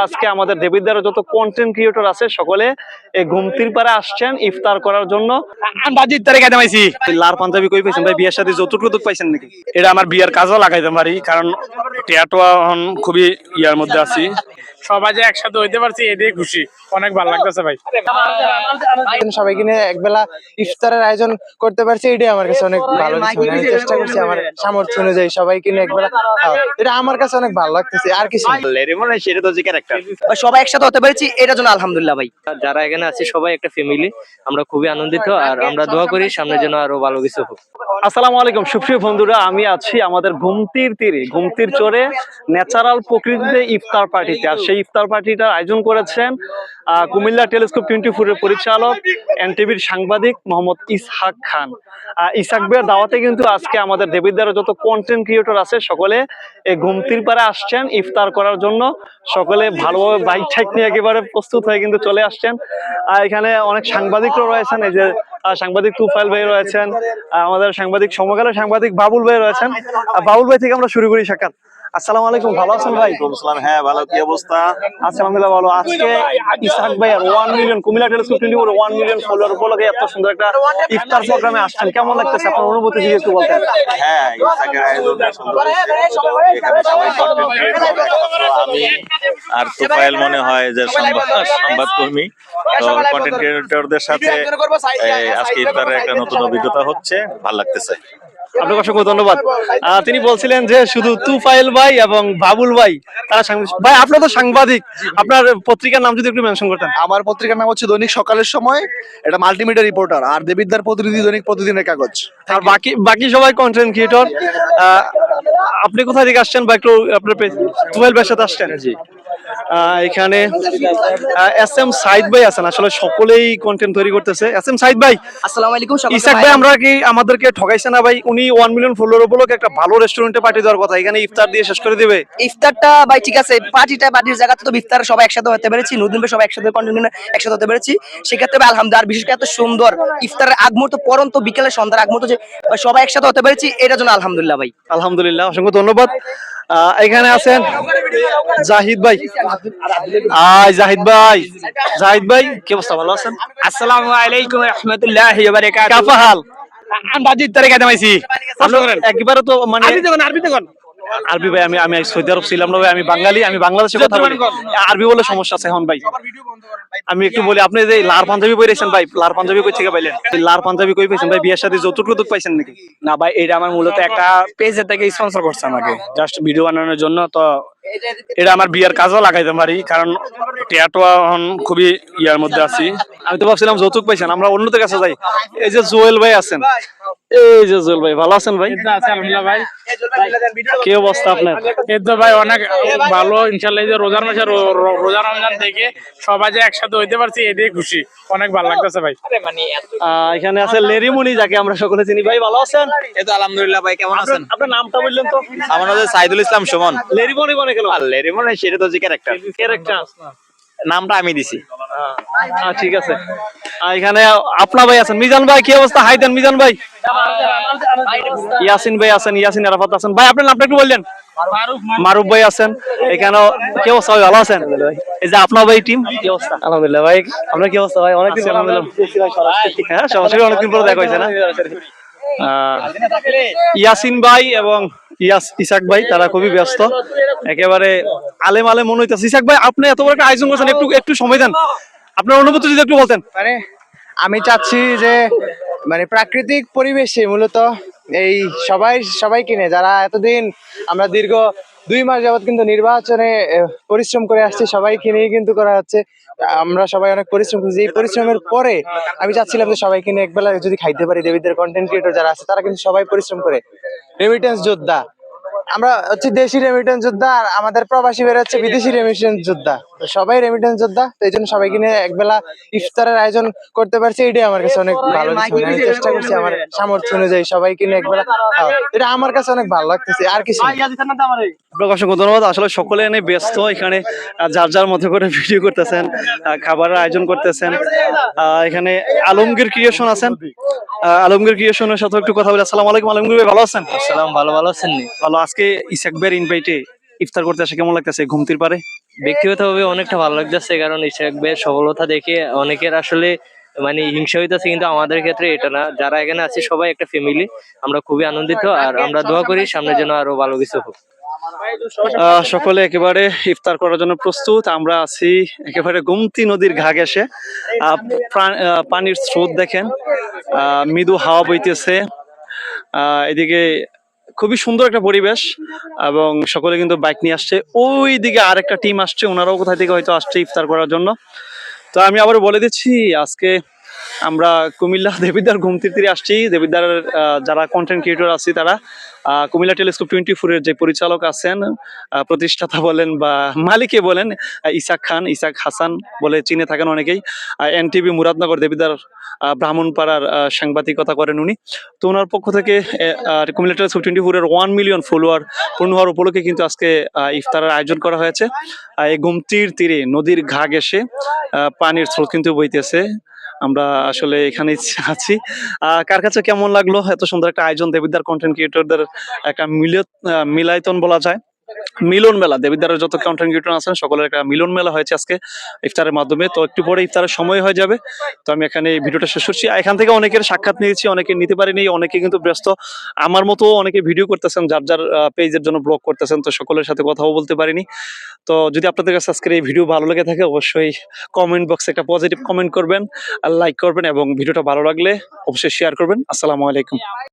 আজকে আমাদের দেবিদ্বারের যত কন্টেন্ট ক্রিয়েটর আছে সকলে এই ঘুমতির পারে আসছেন ইফতার করার জন্য। বাজি ইফতারে খাইতে পাইছি। লার পাঞ্জাবি কই পাইছেন ভাই? বিয়ের সাথে যৌতুক পাইছেন নাকি? এটা আমার বিয়ের কাজও লাগাইতে পারি, কারণ টিয়াটোয়া এখন খুবই ইয়ার মধ্যে আছি। সবাই যে একসাথে হইতে পারছি এটাই খুশি, অনেক ভালো লাগতেছে ভাই। সবাইকে নিয়ে একবেলা ইফতারের আয়োজন করতে পারছি, এটাই আমার কাছে অনেক ভালো লাগছে। আমি চেষ্টা করছি আমার সামর্থ্য অনুযায়ী সবাইকে নিয়ে একবেলা এটা আমার কাছে অনেক ভালো লাগতেছে। আর কিছু সেটা তো যে ক্যারেক্টার সবাই একসাথে হতে পেরেছি, এটার জন্য আলহামদুলিল্লাহ ভাই। যারা এখানে আছি সবাই একটা ফ্যামিলি, আমরা খুবই আনন্দিত আর আমরা দোয়া করি সামনে যেন আরো ভালো কিছু হোক। আসসালামু আলাইকুম সুপ্রিয় বন্ধুরা, আমি আছি আমাদের ঘুমতির তীরে, ঘুমতির চরে ন্যাচারাল প্রকৃতিতে ইফতার পার্টিতে। আর সেই ইফতার পার্টিটার আয়োজন করেছেন কুমিল্লা টেলিস্কোপ 24 এর পরিচালক এনটিভির সাংবাদিক মোহাম্মদ ইসহাক খান। ইসহাক ভাইয়ের দাওয়াতে কিন্তু আজকে আমাদের দেবিদ্বারের যত কন্টেন্ট ক্রিয়েটর আছে সকলে এই ঘুমতির পারে আসছেন ইফতার করার জন্য। সকলে ভালোভাবে বাইক ঠাইক নিয়ে একেবারে প্রস্তুত হয়ে কিন্তু চলে আসছেন। এখানে অনেক সাংবাদিকরা রয়েছেন, এই যে সাংবাদিক তুফাইল ভাই রয়েছেন, আমাদের সাংবাদিক সমকালের সাংবাদিক বাবুল ভাই রয়েছেন। বাবুল ভাই থেকে আমরা শুরু করি সাক্ষাৎ। আসসালামু আলাইকুম, ভালো আছেন ভাই? হ্যাঁ ভালো, কি অবস্থা? আলহামদুলিল্লাহ ভালো। আজকে ইসহাক ভাই আর 1 million Comilla telescope 24 1 million follower উপলক্ষে এত সুন্দর একটা ইফতার প্রোগ্রামে আসছেন, কেমন লাগতেছে? আপনার অনুভূতি যদি একটু বলতেন। হ্যাঁ, ইফতারের আয়োজনটা সুন্দর হয়েছে। এখানে সবাই content creator আছে। আমি আর তোফায়েল মনে হয় যে সংবাদকর্মী, তো কন্টেন্ট ক্রিয়েটরদের সাথে আজকে ইফতারের একটা নতুন অভিজ্ঞতা হচ্ছে, ভালো লাগতেছে। আপনাকে অসংখ্য ধন্যবাদ। তিনি বলছিলেন যে শুধু তুফাইল ভাই এবং বাবুল ভাই তারা ভাই, আপনার তো সাংবাদিক, আপনার পত্রিকার নাম যদি একটু মেনশন করতেন। আমার পত্রিকার নাম হচ্ছে দৈনিক সকালের সময়, এটা মাল্টিমিডিয়া রিপোর্টার। আর দেবিদ্বার প্রতিনিধি দৈনিক প্রতিদিনের কাগজ। আর বাকি সবাই কন্টেন্ট ক্রিয়েটর। আপনি কোথা থেকে আসছেন বা একটু আপনার তুফাইল ভাইয়ের সাথে আসছেন? জি, এখানে এস এম সাইদ ভাই আছেন, আসলে সকলেই কন্টেন্ট তৈরি করতেছে। এস এম সাইদ ভাই আসসালামু আলাইকুম। ইসহাক ভাই, আমরা কি আমাদেরকে ঠকাইছে না ভাই? উনি 1 মিলিয়ন ফলোয়ার উপলক্ষে একটা ভালো রেস্টুরেন্টে পার্টি দেওয়ার কথা, এখানে ইফতার দিয়ে শেষ করে দিবে। ইফতারটা ভাই ঠিক আছে, পার্টির জায়গাতে তো ইফতার সবাই একসাথে হতে পেরেছি, নতুন ভাই সবাই একসাথে কন্টিনিউ একসাথে হতে পেরেছি, সেক্ষেত্রে আলহামদুলিল্লাহ। আর বিশেষ করে এত সুন্দর ইফতারের আগ মুহূর্ত পরন্ত বিকেলে সন্ধ্যার আগ মুহূর্ত যে সবাই একসাথে হতে পেরেছি, এটার জন্য আলহামদুলিল্লাহ ভাই। আলহামদুলিল্লাহ, অসংখ্য ধন্যবাদ। এখানে আছেন জাহিদ ভাই। জাহিদ ভাই কি অবস্থা, ভালো আছেন? আসসালামু আলাইকুম ওয়া রাহমাতুল্লাহি ওয়া বারাকাতুহু। কাফা হাল? বাজি ইফতারে খাইতে পাইছি। একবারে তো মানে আরবিতে কোন আরবি ভাই, আমি সৌদি আরব ছিলাম না ভাই, আমি বাঙালি, আমি বাংলাদেশে কথা বলি। আরবি বলে সমস্যা আছে এখন ভাই। আমি একটু বলি, আপনি যে লার পাঞ্জাবি পরেছেন ভাই, লার পাঞ্জাবি কই থেকে পাইলেন? লার পাঞ্জাবি কই পাইছেন ভাই? বিয়ের সাথে যৌতুক পাইছেন নাকি? না ভাই, এটা আমার মূলত একটা পেজের থেকে স্পন্সর করছে আমাকে, জাস্ট ভিডিও বানানোর জন্য। তো এটা আমার বিয়ের কাজও লাগাইতে পারি, কারণ টিয়াটোয়া এখন খুবই ইয়ার মধ্যে আছি। আমি তো ভাবছিলাম যৌতুক পাইছেন, আমরা অন্যদের কাছে যাই। এই যে জুয়েল ভাই আছেন, এই যে জুয়েল ভাই, ভালো আছেন ভাই? আলহামদুলিল্লাহ ভাই। কি অবস্থা আপনার? এই তো ভাই অনেক ভালো ইনশাআল্লাহ। এই যে রোজার মাসে রোজা রমজান থেকে সবাই যে একসাথে হইতে পারছি এটাই খুশি, অনেক ভালো লাগতেছে ভাই। এখানে আছে লেরিমনি, যাকে আমরা সকলে চিনি। ভাই ভালো আছেন? এই তো আলহামদুলিল্লাহ ভাই, কেমন আছেন? আপনার নামটা বললেন তো? আমার নাম সাইদুল ইসলাম সুমন। লেরিমনি মানে কেন? লেরিমন সেটা তো যে ক্যারেক্টার, নামটা আমি দিছি। ঠিক আছে। এখানে আপনা ভাই আছেন। মিজান ভাই কি অবস্থা? হাই দেন মিজান ভাই। ইয়াসিন ভাই আছেন, ইয়াসিন আরাফাত আছেন। ভাই আপনার নামটা একটু বললেন। মারুফ ভাই আছেন। এখানে কি অবস্থা ভাই, ভালো আছেন? এই যে আপনার ভাই টিম, কি অবস্থা? আলহামদুলিল্লাহ ভাই, আপনার কি অবস্থা ভাই? অনেকদিন হ্যাঁ, সরাসরি অনেকদিন পরে দেখা হয়েছে না? ইয়াসিন ভাই এবং ইসহাক ভাই তারা খুবই ব্যস্ত, একেবারে আলেম মনে হইতেছে। ইসহাক ভাই, আপনি এত বড় একটা আয়োজন করছেন, একটু সময় দেন, আপনার অনুভূতি যদি একটু বলতেন। মানে আমি চাচ্ছি যে মানে প্রাকৃতিক পরিবেশে মূলত এই সবাই কিনে যারা এতদিন আমরা দীর্ঘ 2 মাস যাবত কিন্তু নির্বাচনে পরিশ্রম করে আসছি, সবাইকে নিয়ে কিন্তু করা হচ্ছে। আমরা সবাই অনেক পরিশ্রম করছি, এই পরিশ্রমের পরে আমি চাচ্ছিলাম যে সবাইকে নিয়ে একবেলা যদি খাইতে পারি। দেবিদ্বার কন্টেন্ট ক্রিয়েটর যারা আছে তারা কিন্তু সবাই পরিশ্রম করে, রেমিটেন্স যোদ্ধা। আমরা হচ্ছে দেশি রেমিটেন্স যোদ্ধা, আর আমাদের প্রবাসী বের হচ্ছে বিদেশি রেমিটেন্স যোদ্ধা। সবাই রেমিটেন্স যোদ্ধা, তো এই জন্য সবাইকে নিয়ে একবেলা ইফতারের আয়োজন করতে পারছি, এটাই আমার কাছে অনেক ভালো লাগছে। আমি চেষ্টা করছি আমার সামর্থ্য অনুযায়ী সবাইকে নিয়ে একবেলা এটা আমার কাছে অনেক ভালো লাগতেছে। আর কিছু আপনাকে অসংখ্য ধন্যবাদ। আসলে সকলে এনে ব্যস্ত, এখানে যার যার মধ্যে করে ভিডিও করতেছেন, খাবারের আয়োজন করতেছেন। এখানে আলমগীর ক্রিয়েশন আছেন, আলমগীর ক্রিয়েশনের সাথে একটু কথা বলি। আসসালামু আলাইকুম আলমগীর ভাই, ভালো আছেন? আসসালাম, ভালো আছেন নি? ভালো। আজকে ইসহাক ভাইয়ের ইনভাইটে ইফতার করতে আসে, কেমন লাগতেছে ঘুমতির পারে? ব্যক্তিগতভাবে অনেকটা ভালো লাগতেছে, কারণ ইশাক ভাইয়ের সফলতা দেখে অনেকের আসলে মানে হিংসা হইতেছে, কিন্তু আমাদের ক্ষেত্রে এটা না। যারা এখানে আছি সবাই একটা ফ্যামিলি, আমরা খুবই আনন্দিত আর আমরা দোয়া করি সামনে যেন আরো ভালো কিছু হোক। সকলে একেবারে ইফতার করার জন্য প্রস্তুত। আমরা আছি একেবারে গোমতী নদীর ঘাট ঘেঁষে। পানির স্রোত দেখেন, মৃদু হাওয়া বইতেছে। এদিকে খুবই সুন্দর একটা পরিবেশ, এবং সকলে কিন্তু বাইক নিয়ে আসছে। ওই দিকে আরেকটা টিম আসছে, ওনারাও কোথায় থেকে হয়তো আসছে ইফতার করার জন্য। তো আমি আবার বলে দিচ্ছি, আজকে আমরা কুমিল্লা দেবিদ্বার ঘুমতির তীরে আসছি। দেবিদ্বার যারা কন্টেন্ট ক্রিয়েটর আছি তারা কুমিল্লা টেলিস্কোপ 24-এর যে পরিচালক আছেন, প্রতিষ্ঠাতা বলেন বা মালিকে বলেন, ইসাক হাসান বলে চিনে থাকেন অনেকেই। এনটিভি মুরাদনগর দেবিদ্বার ব্রাহ্মণপাড়ার সাংবাদিকতা করেন উনি। তো ওনার পক্ষ থেকে কুমিল্লা টেলিস্কোপ 24-এর 1 মিলিয়ন ফলোয়ার পূর্ণ হওয়ার উপলক্ষে কিন্তু আজকে ইফতারের আয়োজন করা হয়েছে। এই ঘুমতির তীরে নদীর ঘাট এসে পানির স্রোত কিন্তু বইতেছে। আমরা আসলে এখানেই আছি। কার কাছে কেমন লাগলো এত সুন্দর একটা আয়োজন? দেবিদ্বার কন্টেন্ট ক্রিয়েটরদের একটা মিলায়তন বলা যায়, মিলন মেলা। দেবিদ্বারের যত কন্টেন্ট ক্রিয়েটর আছেন সকলের একটা মিলন মেলা হয়েছে আজকে ইফতারের মাধ্যমে। তো একটু পরে ইফতারের সময় হয়ে যাবে। তো আমি এখানে এই ভিডিওটা শেষ করছি। এখান থেকে অনেকের সাক্ষাৎ নিয়েছি, অনেকে নিতে পারিনি, অনেকে কিন্তু ব্যস্ত। আমার মতো অনেকে ভিডিও করতেছেন, যার যার পেজের জন্য ব্লগ করতেছেন, তো সকলের সাথে কথাও বলতে পারিনি। তো যদি আপনাদের কাছে আজকের এই ভিডিও ভালো লেগে থাকে, অবশ্যই কমেন্ট বক্সে একটা পজিটিভ কমেন্ট করবেন আর লাইক করবেন, এবং ভিডিওটা ভালো লাগলে অবশ্যই শেয়ার করবেন। আসসালামু আলাইকুম।